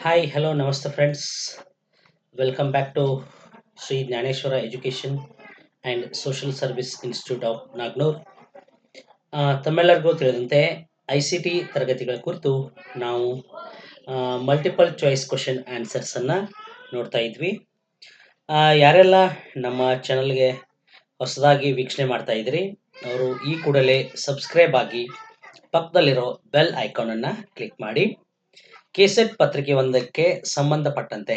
Hi, hello, namaste friends. Welcome back to Sri Jnaneshwara Education and Social Service Institute of Nagnur. ತಮ್ಮೆಲ್ಲರಿಗೂ ತಿಳಿದಂತೆ ICT ತರಗತಿಗಳ ಕುರಿತು ನಾವು multiple choice question answers ಅನ್ನ ನೋಡ್ತಾ ಇದ್ವಿ. ಯಾರೆಲ್ಲ ನಮ್ಮ ಚಾನಲ್ಗೆ ಹೊಸದಾಗಿ ವೀಕ್ಷಣೆ ಮಾಡ್ತಾ ಇದ್ರಿ ಅವರು ಈ ಕೂಡಲೇ ಸಬ್ಸ್ಕ್ರೈಬ್ ಆಗಿ ಪಕ್ಕದಲ್ಲಿರೋ ಬೆಲ್ ಐಕಾನ್ ಅನ್ನ ಕ್ಲಿಕ್ ಮಾಡಿ. ಕೆಸೆಟ್ ಪತ್ರಿಕೆ ಒಂದಕ್ಕೆ ಸಂಬಂಧಪಟ್ಟಂತೆ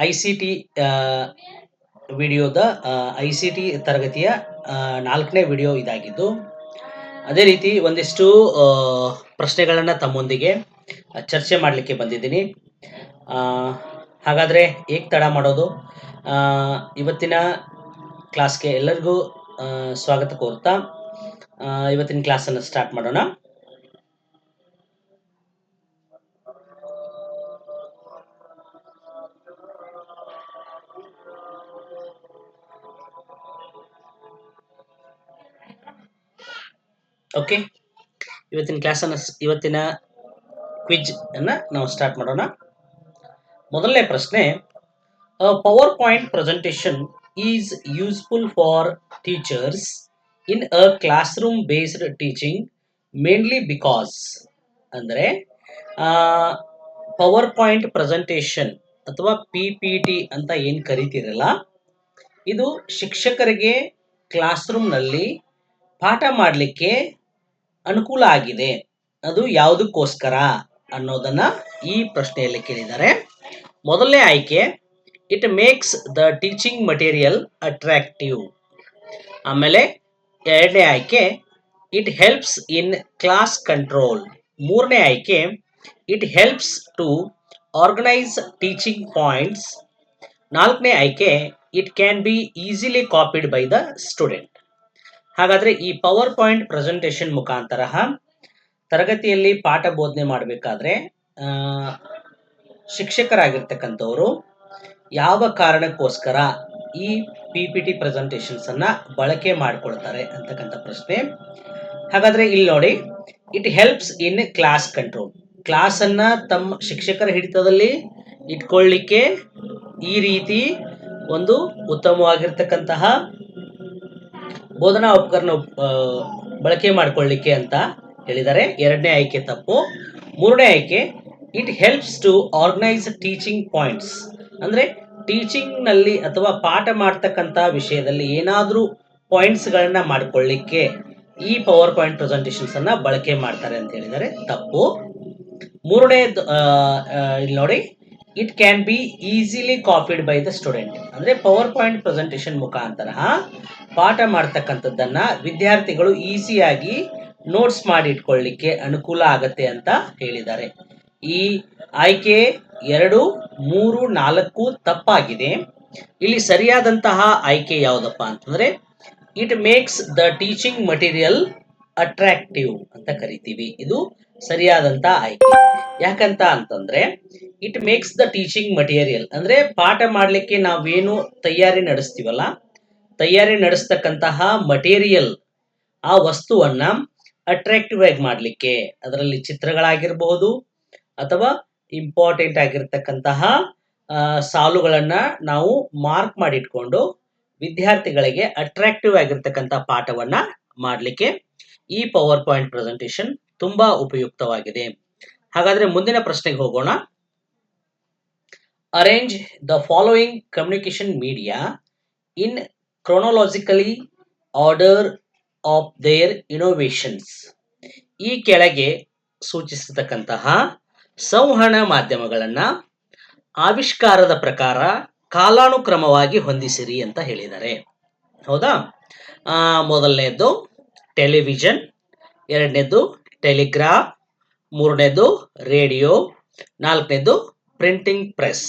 ಐಸಿಟಿ ವಿಡಿಯೋದ ಐಸಿಟಿ ತರಗತಿಯ 4ನೇ ವಿಡಿಯೋ ಇದಾಗಿದ್ದು, ಅದೇ ರೀತಿ ಒಂದಿಷ್ಟು ಪ್ರಶ್ನೆಗಳನ್ನು ತಮ್ಮೊಂದಿಗೆ ಚರ್ಚೆ ಮಾಡಲಿಕ್ಕೆ ಬಂದಿದ್ದೀನಿ. ಹಾಗಾದರೆ ಏಕೆ ತಡ ಮಾಡೋದು, ಇವತ್ತಿನ ಕ್ಲಾಸ್ಗೆ ಎಲ್ಲರಿಗೂ ಸ್ವಾಗತ ಕೋರ್ತಾ ಇವತ್ತಿನ ಕ್ಲಾಸನ್ನು ಸ್ಟಾರ್ಟ್ ಮಾಡೋಣ. ಓಕೆ, ಇವತ್ತಿನ ಕ್ವಿಜ್ ಅನ್ನ ನಾವು ಸ್ಟಾರ್ಟ್ ಮಾಡೋಣ. ಮೊದಲನೇ ಪ್ರಶ್ನೆ, power point presentation is useful for teachers in a class room based teaching mainly because. ಅಂದರೆ ಪವರ್ ಪಾಯಿಂಟ್ ಪ್ರೆಸೆಂಟೇಷನ್ ಅಥವಾ PPT ಅಂತ ಏನು ಕರಿತೀರಲ್ಲ, ಇದು ಶಿಕ್ಷಕರಿಗೆ ಕ್ಲಾಸ್ ರೂಮ್ನಲ್ಲಿ ಪಾಠ ಮಾಡಲಿಕ್ಕೆ ಅನುಕೂಲ ಆಗಿದೆ. ಅದು ಯಾವುದಕ್ಕೋಸ್ಕರ ಅನ್ನೋದನ್ನ ಈ ಪ್ರಶ್ನೆಯಲ್ಲಿ ಕೇಳಿದ್ದಾರೆ. ಮೊದಲನೇ ಆಯ್ಕೆ, it makes the teaching material attractive. ಆಮೇಲೆ ಎರಡನೇ ಆಯ್ಕೆ, it helps in class control. ಮೂರನೇ ಆಯ್ಕೆ, it helps to organise teaching points. ನಾಲ್ಕನೇ ಆಯ್ಕೆ, it can be easily copied by the student. ಹಾಗಾದ್ರೆ ಈ ಪವರ್ ಪಾಯಿಂಟ್ ಪ್ರೆಸೆಂಟೇಷನ್ ಮುಖಾಂತರ ತರಗತಿಯಲ್ಲಿ ಪಾಠ ಬೋಧನೆ ಮಾಡಬೇಕಾದ್ರೆ ಶಿಕ್ಷಕರಾಗಿರ್ತಕ್ಕಂಥವರು ಯಾವ ಕಾರಣಕ್ಕೋಸ್ಕರ ಈ PPT ಪ್ರೆಸೆಂಟೇಷನ್ಸ್ ಅನ್ನ ಬಳಕೆ ಮಾಡಿಕೊಳ್ತಾರೆ ಅಂತಕ್ಕಂಥ ಪ್ರಶ್ನೆ. ಹಾಗಾದ್ರೆ ಇಲ್ಲಿ ನೋಡಿ, it helps in class control. Class ಅನ್ನ ತಮ್ಮ ಶಿಕ್ಷಕರ ಹಿಡಿತದಲ್ಲಿ ಇಟ್ಕೊಳ್ಳಿಕ್ಕೆ ಈ ರೀತಿ ಒಂದು ಉತ್ತಮವಾಗಿರ್ತಕ್ಕಂತಹ ಬೋಧನಾ ಉಪಕರಣ ಬಳಕೆ ಮಾಡಿಕೊಳ್ಳಿಕ್ಕೆ ಅಂತ ಹೇಳಿದ್ದಾರೆ. ಎರಡನೇ ಆಯ್ಕೆ ತಪ್ಪು. ಮೂರನೇ ಆಯ್ಕೆ, it helps to organise teaching points. ಅಂದ್ರೆ ಟೀಚಿಂಗ್ ನಲ್ಲಿ ಅಥವಾ ಪಾಠ ಮಾಡ್ತಕ್ಕಂಥ ವಿಷಯದಲ್ಲಿ ಏನಾದರೂ ಪಾಯಿಂಟ್ಸ್ಗಳನ್ನ ಮಾಡಿಕೊಳ್ಳಿಕ್ಕೆ ಈ ಪವರ್ ಪಾಯಿಂಟ್ ಪ್ರೆಸೆಂಟೇಷನ್ಸ್ ಅನ್ನ ಬಳಕೆ ಮಾಡ್ತಾರೆ ಅಂತ ಹೇಳಿದ್ದಾರೆ. ತಪ್ಪು. ಮೂರನೇ ಇಲ್ಲಿ ನೋಡಿ, it can be easily copied by the student. ಅಂದ್ರೆ ಪವರ್ ಪಾಯಿಂಟ್ ಪ್ರೆಸೆಂಟೇಷನ್ ಮುಖಾಂತರ ಪಾಠ ಮಾಡ್ತಕ್ಕಂಥದ್ದನ್ನ ವಿದ್ಯಾರ್ಥಿಗಳು ಈಸಿಯಾಗಿ ನೋಟ್ಸ್ ಮಾಡಿ ಇಟ್ಕೊಳ್ಳಿಕ್ಕೆ ಅನುಕೂಲ ಆಗತ್ತೆ ಅಂತ ಹೇಳಿದ್ದಾರೆ. ಈ ಆಯ್ಕೆ 2, 3, 4 ತಪ್ಪಾಗಿದೆ. ಇಲ್ಲಿ ಸರಿಯಾದಂತಹ ಆಯ್ಕೆ ಯಾವುದಪ್ಪ ಅಂತಂದ್ರೆ, it makes the teaching material attractive ಅಂತ ಕರಿತೀವಿ. ಇದು ಸರಿಯಾದಂತ ಆಯ್ಕೆ. ಯಾಕಂತ ಅಂತಂದ್ರೆ, it makes the teaching material ಅಂದ್ರೆ ಪಾಠ ಮಾಡ್ಲಿಕ್ಕೆ ನಾವೇನು ತಯಾರಿ ನಡೆಸ್ತೀವಲ್ಲ, ತಯಾರಿ ನಡೆಸ್ತಕ್ಕಂತಹ ಮಟೀರಿಯಲ್, ಆ ವಸ್ತುವನ್ನ ಅಟ್ರಾಕ್ಟಿವ್ ಆಗಿ ಮಾಡಲಿಕ್ಕೆ, ಅದರಲ್ಲಿ ಚಿತ್ರಗಳಾಗಿರಬಹುದು ಅಥವಾ ಇಂಪಾರ್ಟೆಂಟ್ ಆಗಿರ್ತಕ್ಕಂತಹ ಸಾಲುಗಳನ್ನ ನಾವು ಮಾರ್ಕ್ ಮಾಡಿಟ್ಕೊಂಡು ವಿದ್ಯಾರ್ಥಿಗಳಿಗೆ ಅಟ್ರಾಕ್ಟಿವ್ ಆಗಿರ್ತಕ್ಕಂಥ ಪಾಠವನ್ನ ಮಾಡಲಿಕ್ಕೆ ಈ ಪವರ್ ಪಾಯಿಂಟ್ ಪ್ರೆಸೆಂಟೇಷನ್ ತುಂಬಾ ಉಪಯುಕ್ತವಾಗಿದೆ. ಹಾಗಾದ್ರೆ ಮುಂದಿನ ಪ್ರಶ್ನೆಗೆ ಹೋಗೋಣ. Arrange the following communication media in chronologically order of their innovations. ಈ ಕೆಳಗೆ ಸೂಚಿಸತಕ್ಕಂತಹ ಸಂವಹನ ಮಾಧ್ಯಮಗಳನ್ನ ಆವಿಷ್ಕಾರದ ಪ್ರಕಾರ ಕಾಲಾನುಕ್ರಮವಾಗಿ ಹೊಂದಿಸಿರಿ ಅಂತ ಹೇಳಿದ್ದಾರೆ. ಹೌದಾ? ಮೊದಲನೇದು ಟೆಲಿವಿಷನ್, ಎರಡನೇದು ಟೆಲಿಗ್ರಾಫ್, ಮೂರನೇದು ರೇಡಿಯೋ, ನಾಲ್ಕನೇದು ಪ್ರಿಂಟಿಂಗ್ ಪ್ರೆಸ್.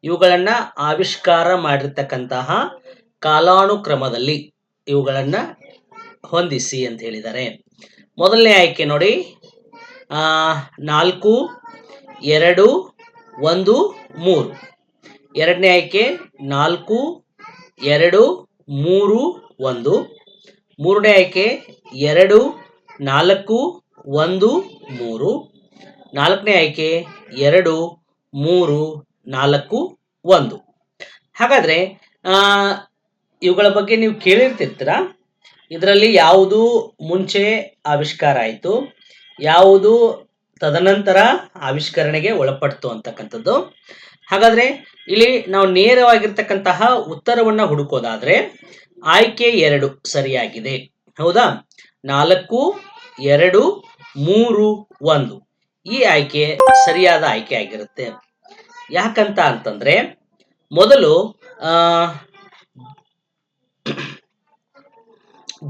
ಇವುಗಳನ್ನ ಆವಿಷ್ಕಾರ ಮಾಡಿರ್ತಕ್ಕಂತಹ ಕಾಲಾನುಕ್ರಮದಲ್ಲಿ ಇವುಗಳನ್ನ ಹೊಂದಿಸಿ ಅಂತ ಹೇಳಿದ್ದಾರೆ. ಮೊದಲನೇ ಆಯ್ಕೆ ನೋಡಿ, 4, 2, 1, 3. ಎರಡನೇ ಆಯ್ಕೆ 4, 2, 3, 1. ಮೂರನೇ ಆಯ್ಕೆ 2, 4, 1 3. ನಾಲ್ಕನೇ ಆಯ್ಕೆ 2 3 4 1. ಹಾಗಾದ್ರೆ ಇವುಗಳ ಬಗ್ಗೆ ನೀವು ಕೇಳಿರ್ತಿರ್ತೀರ. ಇದರಲ್ಲಿ ಯಾವುದು ಮುಂಚೆ ಆವಿಷ್ಕಾರ ಆಯಿತು, ಯಾವುದು ತದನಂತರ ಆವಿಷ್ಕರಣೆಗೆ ಒಳಪಡ್ತು ಅಂತಕ್ಕಂಥದ್ದು. ಹಾಗಾದ್ರೆ ಇಲ್ಲಿ ನಾವು ನೇರವಾಗಿರ್ತಕ್ಕಂತಹ ಉತ್ತರವನ್ನ ಹುಡುಕೋದಾದ್ರೆ ಆಯ್ಕೆ 2 ಸರಿಯಾಗಿದೆ. ಹೌದಾ? 4 2 3 1 ಈ ಆಯ್ಕೆ ಸರಿಯಾದ ಆಯ್ಕೆ ಆಗಿರುತ್ತೆ. ಯಾಕಂತ ಅಂತಂದ್ರೆ ಮೊದಲು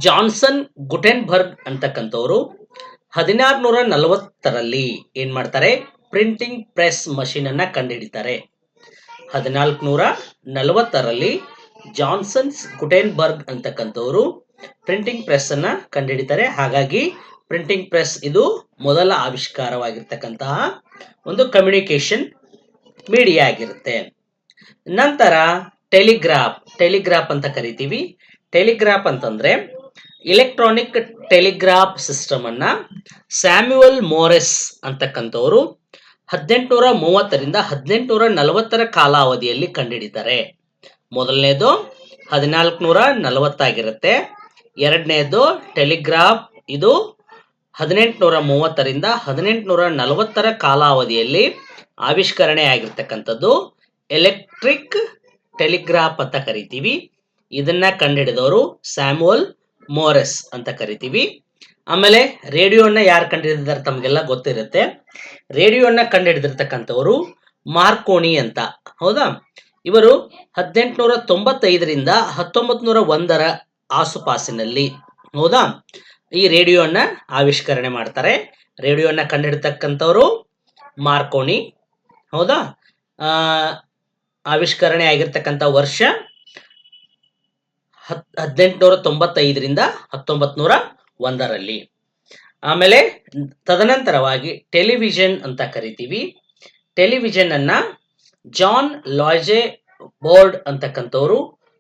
ಜಾನ್ಸನ್ ಗುಟೆನ್ಬರ್ಗ್ ಅಂತಕ್ಕಂಥವ್ರು 1640ರಲ್ಲಿ ಏನ್ ಮಾಡ್ತಾರೆ, ಪ್ರಿಂಟಿಂಗ್ ಪ್ರೆಸ್ ಮಷೀನ್ ಅನ್ನ ಕಂಡುಹಿಡಿತಾರೆ. 1440ರಲ್ಲಿ ಜಾನ್ಸನ್ಸ್ ಗುಟೆನ್ಬರ್ಗ್ ಅಂತಕ್ಕಂಥವ್ರು ಪ್ರಿಂಟಿಂಗ್ ಪ್ರೆಸ್ ಅನ್ನ ಕಂಡುಹಿಡಿತಾರೆ. ಹಾಗಾಗಿ ಪ್ರಿಂಟಿಂಗ್ ಪ್ರೆಸ್ ಇದು ಮೊದಲ ಆವಿಷ್ಕಾರವಾಗಿರ್ತಕ್ಕಂತಹ ಒಂದು ಕಮ್ಯುನಿಕೇಶನ್ ಮೀಡಿಯಾ ಆಗಿರುತ್ತೆ. ನಂತರ ಟೆಲಿಗ್ರಾಫ್ ಅಂತ ಕರಿತೀವಿ. ಟೆಲಿಗ್ರಾಫ್ ಅಂತಂದ್ರೆ ಇಲೆಕ್ಟ್ರಾನಿಕ್ ಟೆಲಿಗ್ರಾಫ್ ಸಿಸ್ಟಮ್ ಅನ್ನ ಸ್ಯಾಮ್ಯುಯಲ್ ಮೋರೆಸ್ ಅಂತಕ್ಕಂಥವ್ರು 1830ರಿಂದ 1840 ಕಾಲಾವಧಿಯಲ್ಲಿ ಕಂಡುಹಿಡಿತಾರೆ. ಮೊದಲನೇದು 1440 ಆಗಿರುತ್ತೆ. ಎರಡನೇದು ಟೆಲಿಗ್ರಾಫ್, ಇದು 1830ರಿಂದ 1840 ಕಾಲಾವಧಿಯಲ್ಲಿ ಆವಿಷ್ಕರಣೆ ಆಗಿರ್ತಕ್ಕಂಥದ್ದು. ಎಲೆಕ್ಟ್ರಿಕ್ ಟೆಲಿಗ್ರಾಫ್ ಅಂತ ಕರಿತೀವಿ. ಇದನ್ನ ಕಂಡುಹಿಡಿದವರು ಸ್ಯಾಮ್ಯುಯಲ್ ಮೋರೆಸ್ ಅಂತ ಕರಿತೀವಿ. ಆಮೇಲೆ ರೇಡಿಯೋನ ಯಾರು ಕಂಡುಹಿಡಿದಿದ್ದಾರೆ ತಮಗೆಲ್ಲ ಗೊತ್ತಿರುತ್ತೆ. ರೇಡಿಯೋನ ಕಂಡುಹಿಡಿದಿರ್ತಕ್ಕಂಥವರು ಮಾರ್ಕೋನಿ ಅಂತ. ಹೌದಾ? ಇವರು 1895ರಿಂದ 1901 ಆಸುಪಾಸಿನಲ್ಲಿ, ಹೌದಾ, ಈ ರೇಡಿಯೋನ ಆವಿಷ್ಕರಣೆ ಮಾಡ್ತಾರೆ. ರೇಡಿಯೋನ ಕಂಡುಹಿಡಿತಕ್ಕಂಥವ್ರು ಮಾರ್ಕೋನಿ. ಹೌದಾ? ಆವಿಷ್ಕರಣೆ ಆಗಿರ್ತಕ್ಕಂಥ ವರ್ಷ 1895ರಿಂದ 1901ರಲ್ಲಿ. ಆಮೇಲೆ ತದನಂತರವಾಗಿ ಟೆಲಿವಿಷನ್ ಅಂತ ಕರಿತೀವಿ. ಟೆಲಿವಿಷನ್ ಅನ್ನ ಜಾನ್ ಲಾಯ್ಜೆ ಬೋರ್ಡ್ ಅಂತಕ್ಕಂಥವ್ರು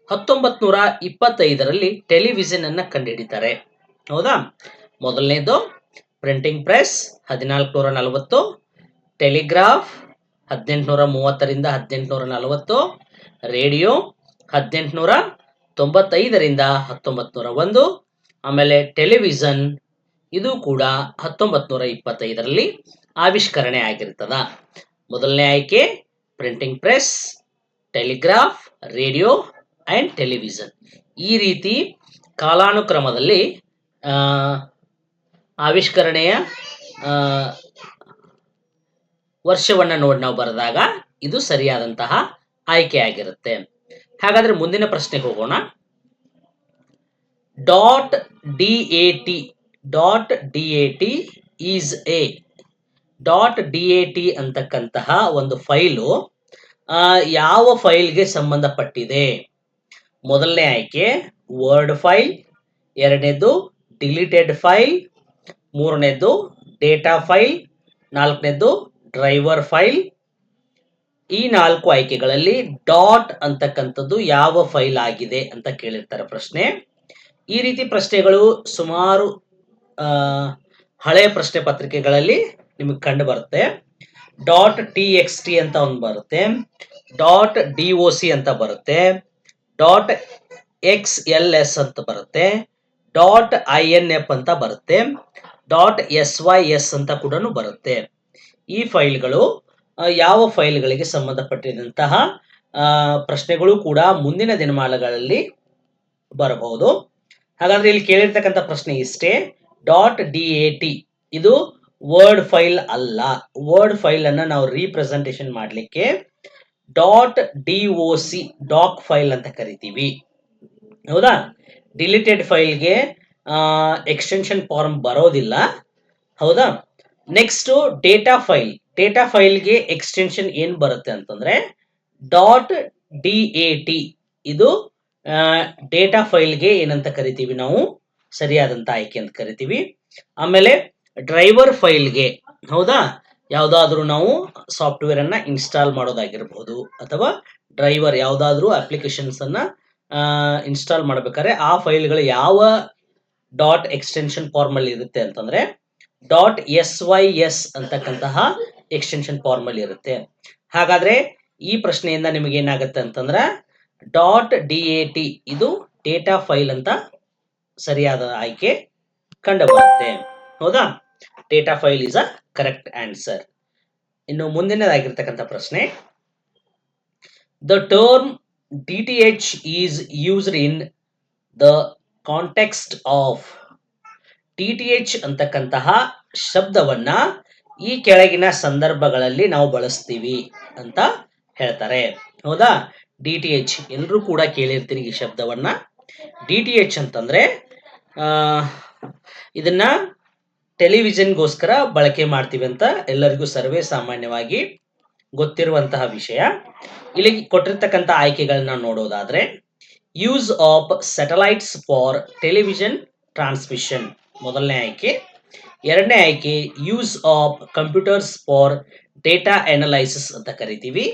1925ರಲ್ಲಿ ಟೆಲಿವಿಷನ್ ಅನ್ನ ಕಂಡುಹಿಡಿತಾರೆ. ಹೌದಾ? ಮೊದಲನೇದು ಪ್ರಿಂಟಿಂಗ್ ಪ್ರೆಸ್ 1440, ಟೆಲಿಗ್ರಾಫ್ 1830ರಿಂದ 1840, ರೇಡಿಯೋ 1895ರಿಂದ 1901, ಆಮೇಲೆ ಟೆಲಿವಿಷನ್ ಇದು ಕೂಡ 1925ರಲ್ಲಿ ಆವಿಷ್ಕರಣೆ ಆಗಿರ್ತದ. ಮೊದಲನೇ ಆಯ್ಕೆ printing press, telegraph, radio and television. ಈ ರೀತಿ ಕಾಲಾನುಕ್ರಮದಲ್ಲಿ ಆವಿಷ್ಕರಣೆಯ ವರ್ಷವನ್ನ ನೋಡಿ ನಾವು ಬರೆದಾಗ ಇದು ಸರಿಯಾದಂತಹ ಆಯ್ಕೆ ಆಗಿರುತ್ತೆ. ಹಾಗಾದ್ರೆ ಮುಂದಿನ ಪ್ರಶ್ನೆಗೆ ಹೋಗೋಣ. .dat ಈಸ್ ಎ .dat ಅಂತಕ್ಕಂತಹ ಒಂದು ಫೈಲು ಯಾವ ಫೈಲ್ಗೆ ಸಂಬಂಧಪಟ್ಟಿದೆ? ಮೊದಲನೇ ಆಯ್ಕೆ ವರ್ಡ್ ಫೈಲ್, ಎರಡನೇದು ಡಿಲೀಟೆಡ್ ಫೈಲ್, ಮೂರನೇದು ಡೇಟಾ ಫೈಲ್, ನಾಲ್ಕನೇದು ಡ್ರೈವರ್ ಫೈಲ್. ಈ 4 ಆಯ್ಕೆಗಳಲ್ಲಿ ಡಾಟ್ ಅಂತಕ್ಕಂಥದ್ದು ಯಾವ ಫೈಲ್ ಆಗಿದೆ ಅಂತ ಕೇಳಿರ್ತಾರೆ ಪ್ರಶ್ನೆ. ಈ ರೀತಿ ಪ್ರಶ್ನೆಗಳು ಸುಮಾರು ಹಳೆಯ ಪ್ರಶ್ನೆ ಪತ್ರಿಕೆಗಳಲ್ಲಿ ನಿಮಗೆ ಕಂಡು ಬರುತ್ತೆ. .txt ಅಂತ ಒಂದು ಬರುತ್ತೆ, .doc ಅಂತ ಬರುತ್ತೆ, .xls ಅಂತ ಬರುತ್ತೆ, .inf ಅಂತ ಬರುತ್ತೆ, .sys ಅಂತ ಕೂಡ ಬರುತ್ತೆ. ಈ ಫೈಲ್ಗಳು ಯಾವ ಫೈಲ್ಗಳಿಗೆ ಸಂಬಂಧಪಟ್ಟಿದಂತಹ ಪ್ರಶ್ನೆಗಳು ಕೂಡ ಮುಂದಿನ ದಿನಮಾನಗಳಲ್ಲಿ ಬರಬಹುದು. ಹಾಗಾದ್ರೆ ಇಲ್ಲಿ ಕೇಳಿರ್ತಕ್ಕಂಥ ಪ್ರಶ್ನೆ ಇಷ್ಟೇ. .dat ಇದು ವರ್ಡ್ ಫೈಲ್ ಅಲ್ಲ. ವರ್ಡ್ ಫೈಲ್ ಅನ್ನ ನಾವು ರೀಪ್ರೆಸೆಂಟೇಷನ್ ಮಾಡಲಿಕ್ಕೆ .doc ಡಾಕ್ ಫೈಲ್ ಅಂತ ಕರಿತೀವಿ. ಹೌದಾ? ಡಿಲೀಟೆಡ್ ಫೈಲ್ಗೆ ಎಕ್ಸ್ಟೆನ್ಷನ್ ಫಾರ್ಮ್ ಬರೋದಿಲ್ಲ. ಹೌದಾ? ನೆಕ್ಸ್ಟ್ ಡೇಟಾ ಫೈಲ್ಗೆ ಎಕ್ಸ್ಟೆನ್ಷನ್ ಏನ್ ಬರುತ್ತೆ ಅಂತಂದ್ರೆ .dat ಇದು ಡೇಟಾ ಫೈಲ್ಗೆ ಏನಂತ ಕರಿತೀವಿ ನಾವು, ಸರಿಯಾದಂತ ಆಯ್ಕೆ ಅಂತ ಕರಿತೀವಿ. ಆಮೇಲೆ ಡ್ರೈವರ್ ಫೈಲ್ಗೆ, ಹೌದಾ, ಯಾವ್ದಾದ್ರು ನಾವು ಸಾಫ್ಟ್ವೇರ್ ಅನ್ನ ಇನ್ಸ್ಟಾಲ್ ಮಾಡೋದಾಗಿರ್ಬಹುದು ಅಥವಾ ಡ್ರೈವರ್ ಯಾವ್ದಾದ್ರು ಅಪ್ಲಿಕೇಶನ್ಸ್ ಅನ್ನ ಇನ್ಸ್ಟಾಲ್ ಮಾಡ್ಬೇಕಾದ್ರೆ ಆ ಫೈಲ್ಗಳು ಯಾವ .ಎಕ್ಸ್ಟೆನ್ಷನ್ ಫಾರ್ಮ್ ಅಲ್ಲಿ ಇರುತ್ತೆ ಅಂತಂದ್ರೆ .sys ಅಂತಕ್ಕಂತಹ ಎಕ್ಸ್ಟೆನ್ಷನ್ ಫಾರ್ಮಲ್ ಇರುತ್ತೆ. ಹಾಗಾದ್ರೆ ಈ ಪ್ರಶ್ನೆಯಿಂದ ನಿಮಗೆ ಏನಾಗುತ್ತೆ ಅಂತಂದ್ರೆ .dat ಇದು ಡೇಟಾ ಫೈಲ್ ಅಂತ ಸರಿಯಾದ ಆಯ್ಕೆ ಕಂಡು ಬರುತ್ತೆ. ಹೌದಾ, data file is a correct answer. ಇನ್ನು ಮುಂದಿನದಾಗಿರ್ತಕ್ಕಂಥ ಪ್ರಶ್ನೆ, the term DTH is used in the context of. DTH ಅಂತಕ್ಕಂತಹ ಶಬ್ದವನ್ನ ಈ ಕೆಳಗಿನ ಸಂದರ್ಭಗಳಲ್ಲಿ ನಾವು ಬಳಸ್ತೀವಿ ಅಂತ ಹೇಳ್ತಾರೆ. ಹೌದಾ, DTH ಎಲ್ಲರೂ ಕೂಡ ಕೇಳಿರ್ತೀರಿ ಈ ಶಬ್ದವನ್ನ. DTH ಅಂತಂದ್ರೆ ಇದನ್ನ ಟೆಲಿವಿಷನ್ಗೋಸ್ಕರ ಬಳಕೆ ಮಾಡ್ತೀವಿ ಅಂತ ಎಲ್ಲರಿಗೂ ಸರ್ವೇ ಸಾಮಾನ್ಯವಾಗಿ ಗೊತ್ತಿರುವಂತಹ ವಿಷಯ. ಇಲ್ಲಿ ಕೊಟ್ಟಿರ್ತಕ್ಕಂಥ ಆಯ್ಕೆಗಳನ್ನ ನೋಡೋದಾದ್ರೆ, use of satellites for television transmission ಮೊದಲನೇ ಆಯ್ಕೆ. ಎರಡನೇ ಆಯ್ಕೆ use of computers for data analysis ಅಂತ ಕರಿತೀವಿ.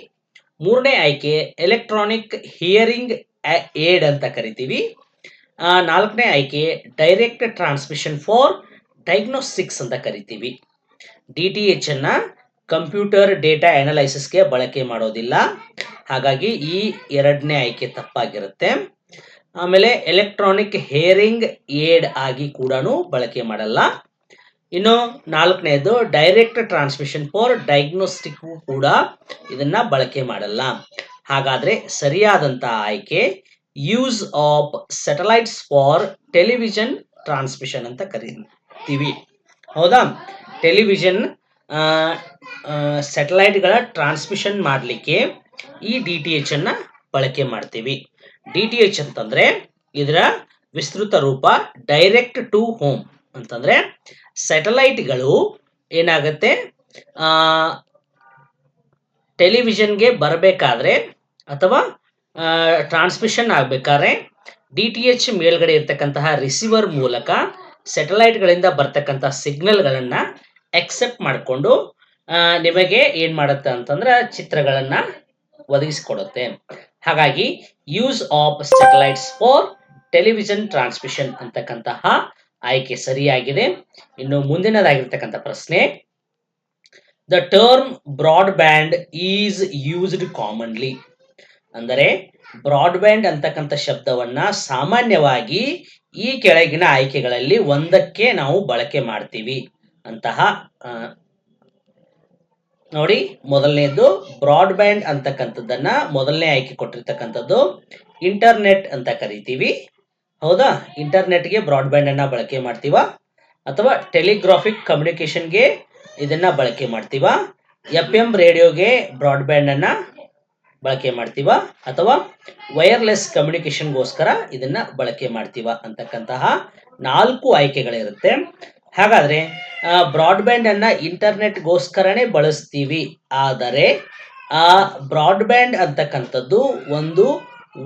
ಮೂರನೇ ಆಯ್ಕೆ ಎಲೆಕ್ಟ್ರಾನಿಕ್ ಹಿಯರಿಂಗ್ ಏಡ್ ಅಂತ ಕರಿತೀವಿ. ನಾಲ್ಕನೇ ಆಯ್ಕೆ ಡೈರೆಕ್ಟ್ ಟ್ರಾನ್ಸ್ಮಿಷನ್ ಫಾರ್ ಡಯಾಗ್ನೋಸ್ಟಿಕ್ಸ್ ಅಂತ ಕರಿತೀವಿ. DTH ಅನ್ನ ಕಂಪ್ಯೂಟರ್ ಡೇಟಾ ಅನಲೈಸಿಸ್ಗೆ ಬಳಕೆ ಮಾಡೋದಿಲ್ಲ, ಹಾಗಾಗಿ ಈ ಎರಡನೇ ಆಯ್ಕೆ ತಪ್ಪಾಗಿರುತ್ತೆ. ಆಮೇಲೆ ಎಲೆಕ್ಟ್ರಾನಿಕ್ ಹಿಯರಿಂಗ್ ಏಡ್ ಆಗಿ ಕೂಡ ಬಳಕೆ ಮಾಡಲ್ಲ. ಇನ್ನು ನಾಲ್ಕನೇದು ಡೈರೆಕ್ಟ್ ಟ್ರಾನ್ಸ್ಮಿಷನ್ ಫಾರ್ ಡಯಾಗ್ನೋಸ್ಟಿಕ್ ಕೂಡ ಇದನ್ನ ಬಳಕೆ ಮಾಡಲ್ಲ. ಹಾಗಾದ್ರೆ ಸರಿಯಾದಂತ ಆಯ್ಕೆ use of satellites for television transmission ಅಂತ ಕರಿತೀವಿ. ಹೌದಾ, ಟೆಲಿವಿಷನ್ ಸ್ಯಾಟಲೈಟ್ಗಳ ಟ್ರಾನ್ಸ್ಮಿಷನ್ ಮಾಡಲಿಕ್ಕೆ ಈ DTH ಅನ್ನ ಬಳಕೆ ಮಾಡ್ತೀವಿ. DTH ಅಂತಂದ್ರೆ ಇದರ ವಿಸ್ತೃತ ರೂಪ ಡೈರೆಕ್ಟ್ ಟು ಹೋಮ್ ಅಂತಂದ್ರೆ ಸ್ಯಾಟಲೈಟ್ಗಳು ಏನಾಗುತ್ತೆ ಟೆಲಿವಿಷನ್ಗೆ ಬರಬೇಕಾದ್ರೆ ಅಥವಾ ಟ್ರಾನ್ಸ್ಮಿಷನ್ ಆಗಬೇಕಾದ್ರೆ DTH ಮೇಲ್ಗಡೆ ಇರ್ತಕ್ಕಂತಹ ರಿಸೀವರ್ ಮೂಲಕ ಸ್ಯಾಟಲೈಟ್ಗಳಿಂದ ಬರ್ತಕ್ಕಂಥ ಸಿಗ್ನಲ್ಗಳನ್ನ ಎಕ್ಸೆಪ್ಟ್ ಮಾಡಿಕೊಂಡು ನಿಮಗೆ ಏನ್ ಮಾಡುತ್ತೆ ಅಂತಂದ್ರೆ ಚಿತ್ರಗಳನ್ನ ಒದಗಿಸಿಕೊಡುತ್ತೆ. ಹಾಗಾಗಿ use of satellites for television transmission ಅಂತಕ್ಕಂತಹ ಆಯ್ಕೆ ಸರಿಯಾಗಿದೆ. ಇನ್ನು ಮುಂದಿನದಾಗಿರ್ತಕ್ಕಂಥ ಪ್ರಶ್ನೆ, the term broadband is used commonly. ಅಂದರೆ ಬ್ರಾಡ್ಬ್ಯಾಂಡ್ ಅಂತಕ್ಕಂಥ ಶಬ್ದವನ್ನ ಸಾಮಾನ್ಯವಾಗಿ ಈ ಕೆಳಗಿನ ಆಯ್ಕೆಗಳಲ್ಲಿ ಒಂದಕ್ಕೆ ನಾವು ಬಳಕೆ ಮಾಡ್ತೀವಿ ಅಂತಹ ನೋಡಿ. ಮೊದಲನೇದು ಬ್ರಾಡ್ಬ್ಯಾಂಡ್ ಅಂತಕ್ಕಂಥದ್ದನ್ನ ಮೊದಲನೇ ಆಯ್ಕೆ ಕೊಟ್ಟಿರ್ತಕ್ಕಂಥದ್ದು ಇಂಟರ್ನೆಟ್ ಅಂತ ಕರಿತೀವಿ. ಹೌದಾ, ಇಂಟರ್ನೆಟ್ಗೆ ಬ್ರಾಡ್ಬ್ಯಾಂಡ್ ಅನ್ನ ಬಳಕೆ ಮಾಡ್ತೀವ, ಅಥವಾ ಟೆಲಿಗ್ರಾಫಿಕ್ ಕಮ್ಯುನಿಕೇಶನ್ಗೆ ಇದನ್ನ ಬಳಕೆ ಮಾಡ್ತೀವ, FM ರೇಡಿಯೋಗೆ ಬ್ರಾಡ್ಬ್ಯಾಂಡ್ ಅನ್ನ ಬಳಕೆ ಮಾಡ್ತೀವ, ಅಥವಾ ವೈರ್ಲೆಸ್ ಕಮ್ಯುನಿಕೇಶನ್ಗೋಸ್ಕರ ಇದನ್ನ ಬಳಕೆ ಮಾಡ್ತೀವ ಅಂತಕ್ಕಂತಹ 4 ಆಯ್ಕೆಗಳಿರುತ್ತೆ. ಹಾಗಾದ್ರೆ ಬ್ರಾಡ್ಬ್ಯಾಂಡ್ ಅನ್ನ ಇಂಟರ್ನೆಟ್ಗೋಸ್ಕರನೇ ಬಳಸ್ತೀವಿ, ಆದರೆ ಆ ಬ್ರಾಡ್ಬ್ಯಾಂಡ್ ಅಂತಕ್ಕಂಥದ್ದು ಒಂದು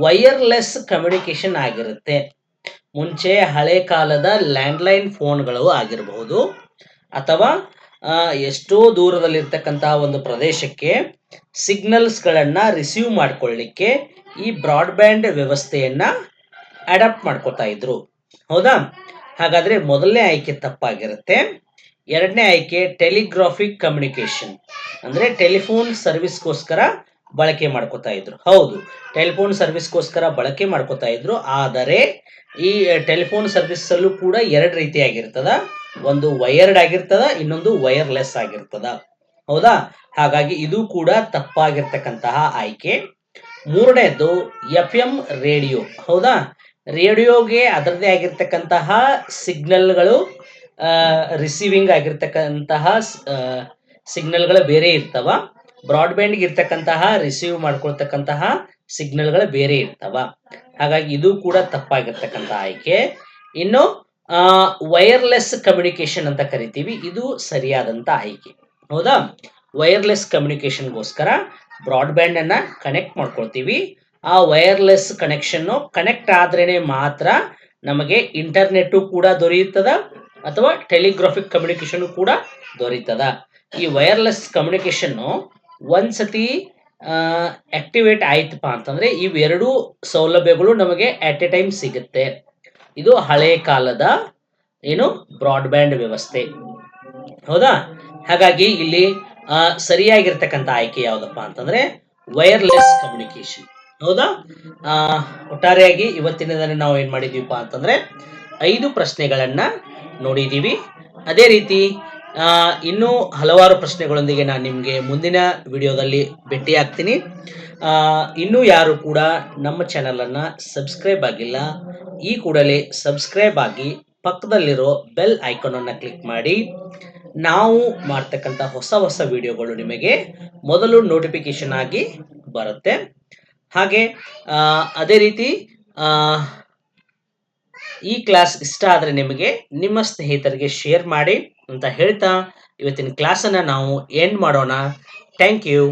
ವೈರ್ಲೆಸ್ ಕಮ್ಯುನಿಕೇಶನ್ ಆಗಿರುತ್ತೆ. ಮುಂಚೆ ಹಳೆ ಕಾಲದ ಲ್ಯಾಂಡ್ಲೈನ್ ಫೋನ್ಗಳು ಆಗಿರಬಹುದು, ಅಥವಾ ಎಷ್ಟೋ ದೂರದಲ್ಲಿರ್ತಕ್ಕಂತಹ ಒಂದು ಪ್ರದೇಶಕ್ಕೆ ಸಿಗ್ನಲ್ಸ್ಗಳನ್ನ ರಿಸೀವ್ ಮಾಡ್ಕೊಳ್ಳಿಕ್ಕೆ ಈ ಬ್ರಾಡ್ಬ್ಯಾಂಡ್ ವ್ಯವಸ್ಥೆಯನ್ನ ಅಡಾಪ್ಟ್ ಮಾಡ್ಕೋತಾ ಇದ್ರು. ಹೌದಾ, ಹಾಗಾದ್ರೆ ಮೊದಲನೇ ಆಯ್ಕೆ ತಪ್ಪಾಗಿರುತ್ತೆ. ಎರಡನೇ ಆಯ್ಕೆ ಟೆಲಿಗ್ರಾಫಿಕ್ ಕಮ್ಯುನಿಕೇಶನ್ ಅಂದ್ರೆ ಟೆಲಿಫೋನ್ ಸರ್ವಿಸ್ಗೋಸ್ಕರ ಬಳಕೆ ಮಾಡ್ಕೋತಾ ಇದ್ರು. ಹೌದು, ಟೆಲಿಫೋನ್ ಸರ್ವಿಸ್ಗೋಸ್ಕರ ಬಳಕೆ ಮಾಡ್ಕೋತಾ ಇದ್ರು, ಆದರೆ ಈ ಟೆಲಿಫೋನ್ ಸರ್ವಿಸ್ ಅಲ್ಲೂ ಕೂಡ ಎರಡು ರೀತಿಯಾಗಿರ್ತದ. ಒಂದು ವೈರ್ಡ್ ಆಗಿರ್ತದ, ಇನ್ನೊಂದು ವೈರ್ಲೆಸ್ ಆಗಿರ್ತದ. ಹೌದಾ, ಹಾಗಾಗಿ ಇದು ಕೂಡ ತಪ್ಪಾಗಿರ್ತಕ್ಕಂತಹ ಆಯ್ಕೆ. ಮೂರನೇದು FM ರೇಡಿಯೋ. ಹೌದಾ, ರೇಡಿಯೋಗೆ ಅದರದೇ ಆಗಿರ್ತಕ್ಕಂತಹ ಸಿಗ್ನಲ್ಗಳು ರಿಸೀವಿಂಗ್ ಆಗಿರ್ತಕ್ಕಂತಹ ಸಿಗ್ನಲ್ಗಳು ಬೇರೆ ಇರ್ತವ. ಬ್ರಾಡ್ಬ್ಯಾಂಡ್ಗೆ ಇರ್ತಕ್ಕಂತಹ ರಿಸೀವ್ ಮಾಡ್ಕೊಳ್ತಕ್ಕಂತಹ ಸಿಗ್ನಲ್ಗಳು ಬೇರೆ ಇರ್ತವ. ಹಾಗಾಗಿ ಇದು ಕೂಡ ತಪ್ಪಾಗಿರ್ತಕ್ಕಂಥ ಆಯ್ಕೆ. ಇನ್ನು ವೈರ್ಲೆಸ್ ಕಮ್ಯುನಿಕೇಶನ್ ಅಂತ ಕರಿತೀವಿ, ಇದು ಸರಿಯಾದಂತ ಆಯ್ಕೆ. ಹೌದಾ, ವೈರ್ಲೆಸ್ ಕಮ್ಯುನಿಕೇಶನ್ಗೋಸ್ಕರ ಬ್ರಾಡ್ಬ್ಯಾಂಡ್ ಅನ್ನ ಕನೆಕ್ಟ್ ಮಾಡ್ಕೊಳ್ತೀವಿ. ಆ ವೈರ್ಲೆಸ್ ಕನೆಕ್ಷನ್ ಕನೆಕ್ಟ್ ಆದ್ರೇನೆ ಮಾತ್ರ ನಮಗೆ ಇಂಟರ್ನೆಟ್ ಕೂಡ ದೊರೆಯುತ್ತದ, ಅಥವಾ ಟೆಲಿಗ್ರಾಫಿಕ್ ಕಮ್ಯುನಿಕೇಶನ್ ಕೂಡ ದೊರೆಯುತ್ತದ. ಈ ವೈರ್ಲೆಸ್ ಕಮ್ಯುನಿಕೇಶನ್ ಒಂದ್ಸತಿ ಆಕ್ಟಿವೇಟ್ ಆಯ್ತಪ್ಪ ಅಂತಂದ್ರೆ ಇವೆರಡೂ ಸೌಲಭ್ಯಗಳು ನಮಗೆ ಅಟ್ ಎ ಟೈಮ್ ಸಿಗುತ್ತೆ. ಇದು ಹಳೆ ಕಾಲದ ಬ್ರಾಡ್ಬ್ಯಾಂಡ್ ವ್ಯವಸ್ಥೆ. ಹೌದಾ? ಹಾಗಾಗಿ ಇಲ್ಲಿ ಸರಿಯಾಗಿರ್ತಕ್ಕಂಥ ಆಯ್ಕೆ ಯಾವುದಪ್ಪ ಅಂತಂದ್ರೆ ವೈರ್ಲೆಸ್ ಕಮ್ಯುನಿಕೇಶನ್. ಹೌದಾ? ಆ, ಒಟ್ಟಾರೆಯಾಗಿ ಇವತ್ತಿನ ದಿನ ನಾವು ಏನ್ ಮಾಡಿದೀವಪ್ಪ ಅಂತಂದ್ರೆ 5 ಪ್ರಶ್ನೆಗಳನ್ನ ನೋಡಿದೀವಿ. ಅದೇ ರೀತಿ ಆ, ಇನ್ನೂ ಹಲವಾರು ಪ್ರಶ್ನೆಗಳೊಂದಿಗೆ ನಾನು ನಿಮಗೆ ಮುಂದಿನ ವಿಡಿಯೋದಲ್ಲಿ ಭೇಟಿಯಾಗ್ತೀನಿ. ಇನ್ನೂ ಯಾರು ಕೂಡ ನಮ್ಮ ಚಾನಲ್ ಅನ್ನ ಸಬ್ಸ್ಕ್ರೈಬ್ ಆಗಿಲ್ಲ, ಈ ಕೂಡಲೇ ಸಬ್ಸ್ಕ್ರೈಬ್ ಆಗಿ ಪಕ್ಕದಲ್ಲಿರೋ ಬೆಲ್ ಐಕಾನ್ ಅನ್ನ ಕ್ಲಿಕ್ ಮಾಡಿ. ನಾವು ಮಾಡ್ತಕ್ಕಂಥ ಹೊಸ ಹೊಸ ವಿಡಿಯೋಗಳು ನಿಮಗೆ ಮೊದಲು ನೋಟಿಫಿಕೇಶನ್ ಆಗಿ ಬರುತ್ತೆ. ಹಾಗೆ ಅದೇ ರೀತಿ ಆ, ಈ ಕ್ಲಾಸ್ ಇಷ್ಟ ಆದರೆ ನಿಮಗೆ ನಿಮ್ಮ ಸ್ನೇಹಿತರಿಗೆ ಶೇರ್ ಮಾಡಿ ಅಂತ ಹೇಳ್ತಾ ಇವತ್ತಿನ ಕ್ಲಾಸನ್ನು ನಾವು ಎಂಡ್ ಮಾಡೋಣ. Thank you.